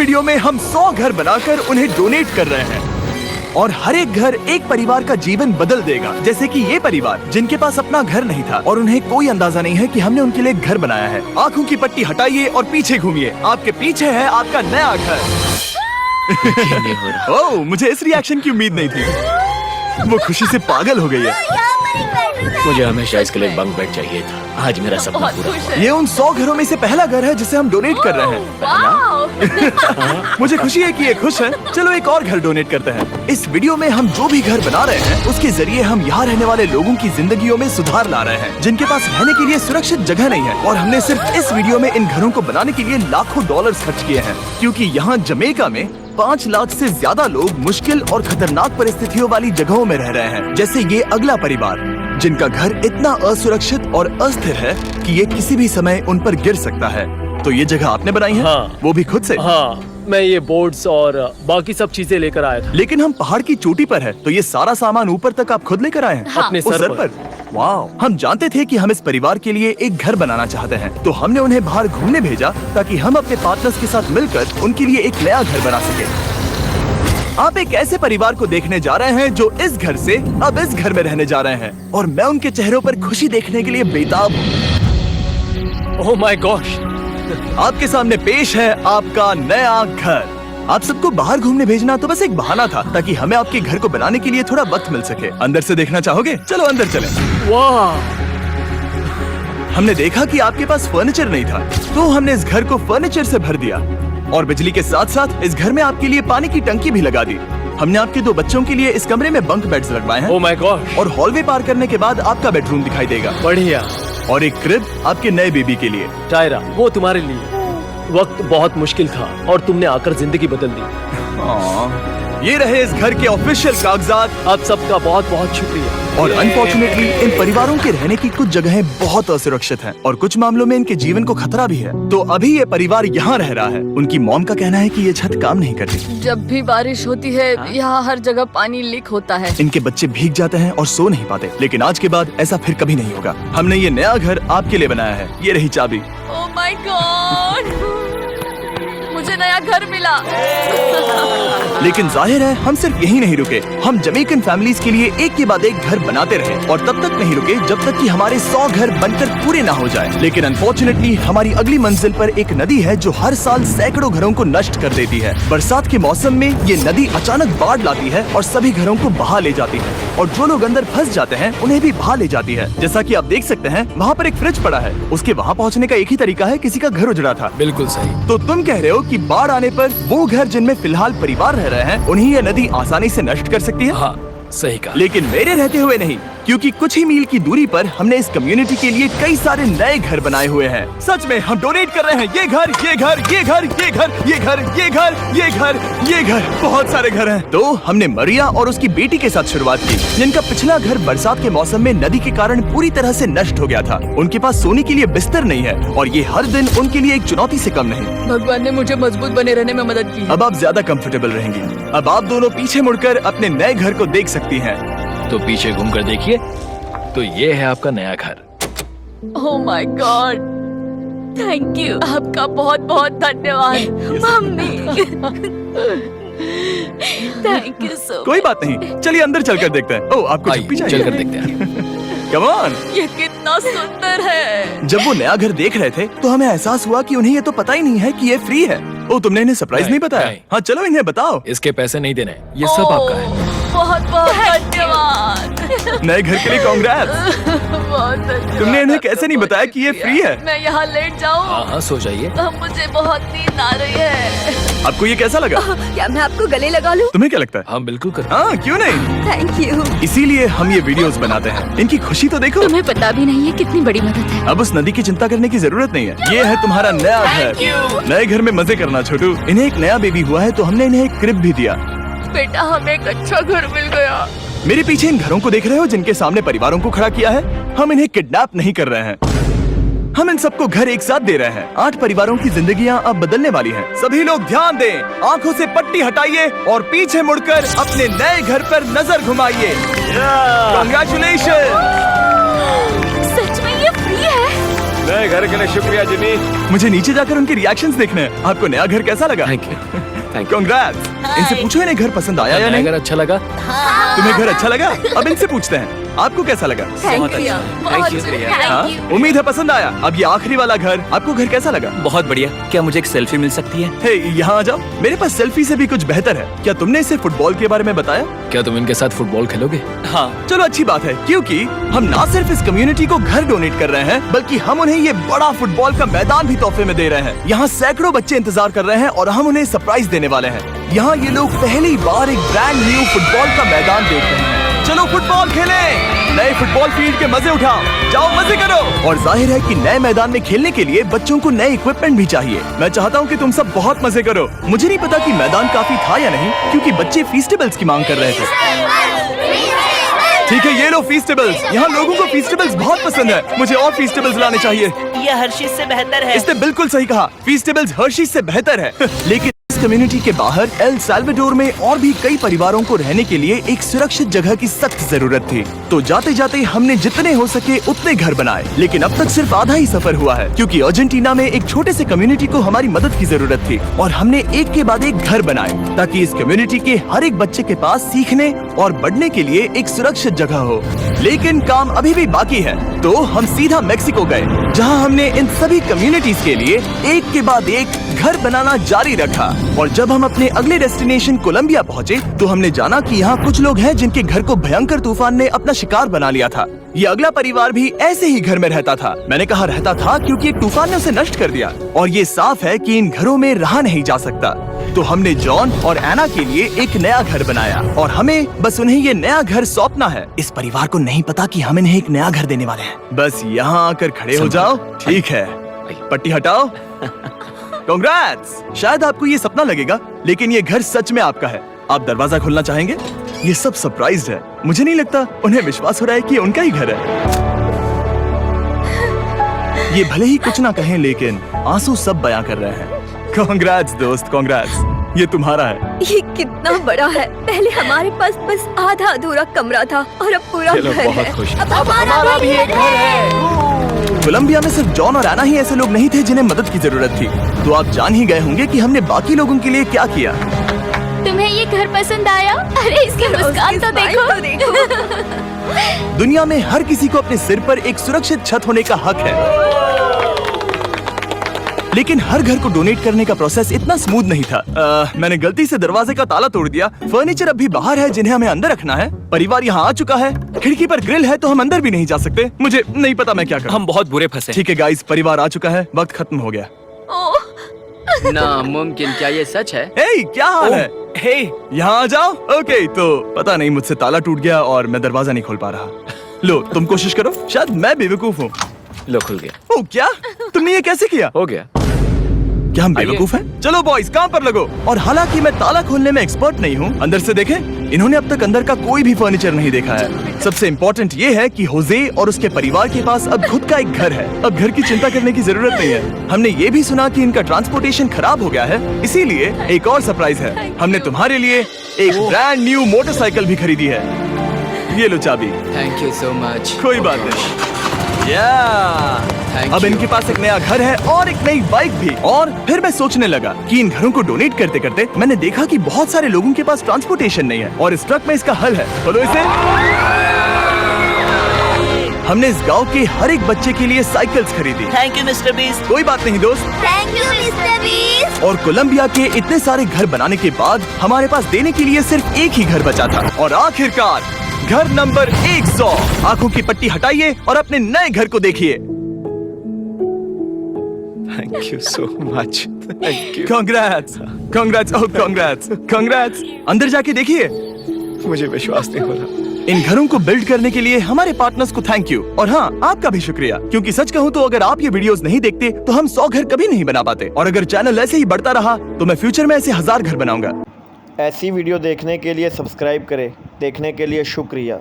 Video में हम 100 घर बनाकर उन्हें डोनेट कर रहे हैं और हर एक घर एक परिवार का जीवन बदल देगा। जैसे कि ये परिवार जिनके पास अपना घर नहीं था और उन्हें कोई अंदाजा नहीं है कि हमने उनके लिए घर बनाया है। आंखों की पट्टी हटाइए और पीछे घूमिए। आपके पीछे है आपका नया घर। ओह, मुझे इस रिएक्शन की उम्मीद नहीं थी। वो खुशी से पागल हो गई है। मुझे हमेशा इसके लिए बंक बेड चाहिए था। आज मेरा सपना पूरा हुआ। ये उन 100 घरों में से पहला घर है जिसे हम डोनेट कर रहे हैं। मुझे खुशी है कि ये खुश हैं। चलो एक और घर डोनेट करते हैं। इस वीडियो में हम जो भी घर बना रहे हैं उसके जरिए हम यहाँ रहने वाले लोगों की जिंदगियों में सुधार ला रहे हैं जिनके पास रहने के लिए सुरक्षित जगह नहीं है। और हमने सिर्फ इस वीडियो में इन घरों को बनाने के लिए लाखों डॉलर्स खर्च किए हैं, क्योंकि यहाँ जमैका में 5 लाख से ज्यादा लोग मुश्किल और खतरनाक परिस्थितियों वाली जगहों में रह रहे हैं। जैसे ये अगला परिवार जिनका घर इतना असुरक्षित और अस्थिर है कि ये किसी भी समय उन पर गिर सकता है। तो ये जगह आपने बनाई है? हाँ। वो भी खुद से? हाँ, मैं ये बोर्ड्स और बाकी सब चीजें लेकर आया था। लेकिन हम पहाड़ की चोटी पर है, तो ये सारा सामान ऊपर तक आप खुद लेकर आए हैं? हाँ। अपने उस सर पर। वाह! हम जानते थे कि हम इस परिवार के लिए एक घर बनाना चाहते हैं, तो हमने उन्हें बाहर घूमने भेजा ताकि हम अपने पार्टनर्स के साथ मिलकर उनके लिए एक नया घर बना सके। आप एक ऐसे परिवार को देखने जा रहे हैं जो इस घर से अब इस घर में रहने जा रहे हैं, और मैं उनके चेहरों पर खुशी देखने के लिए बेताब हूँ। Oh my gosh! आपके सामने पेश है आपका नया घर। आप सबको बाहर घूमने भेजना तो बस एक बहाना था ताकि हमें आपके घर को बनाने के लिए थोड़ा वक्त मिल सके। अंदर से देखना चाहोगे? चलो अंदर चलें। वाह! हमने देखा कि आपके पास फर्नीचर नहीं था, तो हमने इस घर को फर्नीचर से भर दिया और बिजली के साथ साथ इस घर में आपके लिए पानी की टंकी भी लगा दी। हमने आपके 2 बच्चों के लिए इस कमरे में बंक बेड्स लगवाए हैं। Oh my gosh! और हॉलवे पार करने के बाद आपका बेडरूम दिखाई देगा। बढ़िया। और एक क्रिब आपके नए बेबी के लिए। टायरा, वो तुम्हारे लिए। वक्त बहुत मुश्किल था और तुमने आकर जिंदगी बदल दी। ये रहे इस घर के ऑफिशियल कागजात। आप सबका बहुत बहुत शुक्रिया। और अनफॉर्चुनेटली इन परिवारों के रहने की कुछ जगहें बहुत असुरक्षित हैं और कुछ मामलों में इनके जीवन को खतरा भी है। तो अभी ये परिवार यहाँ रह रहा है। उनकी मॉम का कहना है कि ये छत काम नहीं करती। जब भी बारिश होती है यहाँ हर जगह पानी लीक होता है। इनके बच्चे भीग जाते हैं और सो नहीं पाते, लेकिन आज के बाद ऐसा फिर कभी नहीं होगा। हमने ये नया घर आपके लिए बनाया है। ये रही चाबी। Oh my God! मुझे नया घर मिला। लेकिन जाहिर है हम सिर्फ यही नहीं रुके। हम जमैकन फैमिलीज के लिए एक के बाद एक घर बनाते रहे और तब तक नहीं रुके जब तक कि हमारे 100 घर बनकर पूरे ना हो जाए। लेकिन अनफॉर्चुनेटली हमारी अगली मंजिल पर एक नदी है जो हर साल सैकड़ों घरों को नष्ट कर देती है। बरसात के मौसम में ये नदी अचानक बाढ़ लाती है और सभी घरों को बहा ले जाती है, और जो लोग अंदर फंस जाते हैं उन्हें भी बहा ले जाती है। जैसा कि आप देख सकते हैं वहाँ पर एक फ्रिज पड़ा है। उसके वहाँ पहुँचने का एक ही तरीका है, किसी का घर उजड़ा था। बिल्कुल सही। तो तुम कह रहे हो कि बाढ़ आने पर वो घर जिनमें फिलहाल परिवार रह रहे हैं उन्हें ये नदी आसानी से नष्ट कर सकती है? हाँ, सही कहा। लेकिन मेरे रहते हुए नहीं, क्योंकि कुछ ही मील की दूरी पर हमने इस कम्युनिटी के लिए कई सारे नए घर बनाए हुए हैं। सच में हम डोनेट कर रहे हैं। ये घर, ये घर, ये घर, ये घर, ये घर, ये घर, ये घर, ये घर, बहुत सारे घर हैं। तो हमने मरिया और उसकी बेटी के साथ शुरुआत की, जिनका पिछला घर बरसात के मौसम में नदी के कारण पूरी तरह से नष्ट हो गया था। उनके पास सोने के लिए बिस्तर नहीं है और ये हर दिन उनके लिए एक चुनौती से कम नहीं। भगवान ने मुझे मजबूत बने रहने में मदद की। अब आप ज्यादा कंफर्टेबल रहेंगी। अब आप दोनों पीछे मुड़कर अपने नए घर को देख सकती हैं। तो पीछे घूमकर देखिए, तो ये है आपका नया घर। Oh my God! Thank you. आपका बहुत बहुत धन्यवाद मम्मी। Thank you so. कोई बात नहीं, चलिए अंदर चलकर देखते हैं। ओह, आपको चुप्पी चाहिए? चलकर देखते हैं। Come on. ये कितना सुंदर है। जब वो नया घर देख रहे थे तो हमें एहसास हुआ कि उन्हें ये तो पता ही नहीं है कि ये फ्री है। ओ, तुमने इन्हें सरप्राइज नहीं बताया? नहीं। हाँ, चलो इन्हें बताओ। इसके पैसे नहीं देने, ये सब आपका है। बहुत बहुत धन्यवाद। नए घर के लिए कांग्रेट्स। बहुत धन्यवाद। तुमने इन्हें कैसे नहीं बताया कि ये फ्री है? मैं यहाँ लेट जाऊँ? हाँ हाँ, सो जाइए। मुझे बहुत नींद आ रही है। आपको ये कैसा लगा? क्या मैं आपको गले लगा लूं? तुम्हें क्या लगता है? हाँ बिल्कुल कर। हाँ, क्यों नहीं? Thank you. इसीलिए हम ये वीडियोस बनाते हैं। इनकी खुशी तो देखो। तुम्हें पता भी नहीं है कितनी बड़ी मदद है। अब उस नदी की चिंता करने की जरूरत नहीं है। ये है तुम्हारा नया घर। नए घर में मजे करना छोटू। इन्हें एक नया बेबी हुआ है तो हमने इन्हें एक क्रिब भी दिया। बेटा, हमें एक अच्छा घर मिल गया। मेरे पीछे इन घरों को देख रहे हो जिनके सामने परिवारों को खड़ा किया है? हम इन्हें किडनैप नहीं कर रहे हैं, हम इन सबको घर एक साथ दे रहे हैं। 8 परिवारों की जिंदगियां अब बदलने वाली हैं। सभी लोग ध्यान दें, आंखों से पट्टी हटाइए और पीछे मुड़कर अपने नए घर पर नजर घुमाइए। कांग्रेचुलेशन। सच में ये फ्री है? नए घर के लिए शुक्रिया जिमी। मुझे नीचे जाकर उनके रिएक्शंस देखने हैं। आपको नया घर कैसा लगा? Thank you. कांग्रेट्स। इनसे पूछो इन्हें घर पसंद आया या नहीं? अगर अच्छा लगा। तुम्हें घर अच्छा लगा? अब इनसे पूछते हैं आपको कैसा लगा? Thank you. Thank you. हाँ? उम्मीद है पसंद आया। अब ये आखिरी वाला घर, आपको घर कैसा लगा? बहुत बढ़िया। क्या मुझे एक सेल्फी मिल सकती है? हे, यहाँ आ जाओ। मेरे पास सेल्फी से भी कुछ बेहतर है। क्या तुमने इसे फुटबॉल के बारे में बताया? क्या तुम इनके साथ फुटबॉल खेलोगे? हाँ। चलो अच्छी बात है, क्योंकि हम ना सिर्फ इस कम्युनिटी को घर डोनेट कर रहे हैं, बल्कि हम उन्हें ये बड़ा फुटबॉल का मैदान भी तोहफे में दे रहे हैं। यहाँ सैकड़ों बच्चे इंतजार कर रहे हैं और हम उन्हें सरप्राइज देने वाले हैं। यहाँ ये लोग पहली बार एक ब्रांड न्यू फुटबॉल का मैदान देख रहे हैं। चलो फुटबॉल खेलें, नए फुटबॉल फील्ड के मजे उठाओ, जाओ मजे करो। और जाहिर है कि नए मैदान में खेलने के लिए बच्चों को नए इक्विपमेंट भी चाहिए। मैं चाहता हूँ कि तुम सब बहुत मजे करो। मुझे नहीं पता कि मैदान काफी था या नहीं, क्योंकि बच्चे फीस्टेबल्स की मांग कर रहे थे। ठीक है, ये लो फीस्टेबल्स। यहाँ लोगों को फीस्टेबल्स बहुत पसंद है। मुझे और फीस्टेबल्स लाने चाहिए। यह हर्शीज से बेहतर है। इसने बिल्कुल सही कहा, फीस्टेबल्स हर्शीज से बेहतर है। लेकिन इस कम्युनिटी के बाहर एल साल्वाडोर में और भी कई परिवारों को रहने के लिए एक सुरक्षित जगह की सख्त जरूरत थी। तो जाते जाते हमने जितने हो सके उतने घर बनाए, लेकिन अब तक सिर्फ आधा ही सफर हुआ है, क्योंकि अर्जेंटीना में एक छोटे से कम्युनिटी को हमारी मदद की जरूरत थी और हमने एक के बाद एक घर बनाए ताकि इस कम्युनिटी के हर एक बच्चे के पास सीखने और बढ़ने के लिए एक सुरक्षित जगह हो। लेकिन काम अभी भी बाकी है, तो हम सीधा मेक्सिको गए, जहां हमने इन सभी कम्युनिटीज के लिए एक के बाद एक घर बनाना जारी रखा। और जब हम अपने अगले डेस्टिनेशन कोलंबिया पहुँचे, तो हमने जाना कि यहाँ कुछ लोग हैं जिनके घर को भयंकर तूफान ने अपना शिकार बना लिया था। ये अगला परिवार भी ऐसे ही घर में रहता था। मैंने कहा रहता था क्योंकि एक तूफान ने उसे नष्ट कर दिया, और ये साफ है कि इन घरों में रहा नहीं जा सकता। तो हमने जॉन और एना के लिए एक नया घर बनाया और हमें बस उन्हें ये नया घर सौंपना है। इस परिवार को नहीं पता कि हम इन्हें एक नया घर देने वाले हैं। बस यहाँ आकर खड़े हो जाओ। ठीक है, पट्टी हटाओ। कांग्रेट्स। शायद आपको ये सपना लगेगा, लेकिन ये घर सच में आपका है। आप दरवाजा खोलना चाहेंगे? ये सब सरप्राइज्ड है। मुझे नहीं लगता उन्हें विश्वास हो रहा है कि ये उनका ही घर है। ये भले ही कुछ ना कहें, लेकिन आंसू सब बयां कर रहे हैं। कांग्रेट्स दोस्त, कांग्रेट्स। ये तुम्हारा है। ये कितना बड़ा है। पहले हमारे पास बस आधा अधूरा कमरा था और अब पूरा घर है। बहुत खुश। अब हमारा भी एक घर है। कोलंबिया में सिर्फ जॉन और एना ही ऐसे लोग नहीं थे जिन्हें मदद की जरूरत थी। तो आप जान ही गए होंगे कि हमने बाकी लोगों के लिए क्या किया। तुम्हें ये घर पसंद आया? अरे इसकी मुस्कान तो देखो। दुनिया में हर किसी को अपने सिर पर एक सुरक्षित छत होने का हक है, लेकिन हर घर को डोनेट करने का प्रोसेस इतना स्मूथ नहीं था। मैंने गलती से दरवाजे का ताला तोड़ दिया। फर्नीचर अब भी बाहर है जिन्हें हमें अंदर रखना है। परिवार यहाँ आ चुका है। खिड़की पर ग्रिल है तो हम अंदर भी नहीं जा सकते। मुझे नहीं पता मैं क्या करूं। हम बहुत बुरे फंसे। ठीक है गाइस, परिवार आ चुका है। वक्त खत्म हो गया। नामुमकिन, क्या ये सच है? हे, क्या हाल है? हे, यहाँ आ जाओ। ओके, तो पता नहीं मुझसे ताला टूट गया और मैं दरवाजा नहीं खोल पा रहा। लो तुम कोशिश करो, शायद मैं बेवकूफ हूँ। लो खुल गया। ओ क्या? तुमने ये कैसे किया? हो गया। क्या हम बेवकूफ हैं? चलो बॉयज काम पर लगो। और हालांकि मैं ताला खोलने में एक्सपर्ट नहीं हूँ, अंदर से देखें। इन्होंने अब तक अंदर का कोई भी फर्नीचर नहीं देखा है। सबसे इम्पोर्टेंट ये है कि होजे और उसके परिवार के पास अब खुद का एक घर है। अब घर की चिंता करने की जरूरत नहीं है। हमने ये भी सुना कि इनका ट्रांसपोर्टेशन खराब हो गया है, इसीलिए एक और सरप्राइज है। हमने तुम्हारे लिए एक ब्रांड न्यू मोटरसाइकिल भी खरीदी है। ये लो चाबी। Thank you so much. कोई बात नहीं। थैंक अब यू। इनके पास एक नया घर है और एक नई बाइक भी। और फिर मैं सोचने लगा कि इन घरों को डोनेट करते करते मैंने देखा कि बहुत सारे लोगों के पास ट्रांसपोर्टेशन नहीं है, और इस ट्रक में इसका हल है। बोलो इसे। हमने इस गांव के हर एक बच्चे के लिए साइकिल्स खरीदी। Thank you mister beast. कोई बात नहीं दोस्त। Thank you mister beast. और कोलंबिया के इतने सारे घर बनाने के बाद हमारे पास देने के लिए सिर्फ एक ही घर बचा था। और आखिरकार घर नंबर 100। आंखों की पट्टी हटाइए और अपने नए घर को देखिए। Thank you so much. Thank you. Congrats, congrats, oh congrats, congrats. अंदर जाके देखिए। मुझे विश्वास नहीं हो रहा। इन घरों को बिल्ड करने के लिए हमारे पार्टनर्स को थैंक यू। और हाँ, आपका भी शुक्रिया, क्योंकि सच कहूँ तो अगर आप ये वीडियोस नहीं देखते तो हम 100 घर कभी नहीं बना पाते। और अगर चैनल ऐसे ही बढ़ता रहा तो मैं फ्यूचर में ऐसे 1000 घर बनाऊंगा। ऐसी वीडियो देखने के लिए सब्सक्राइब करें। देखने के लिए शुक्रिया।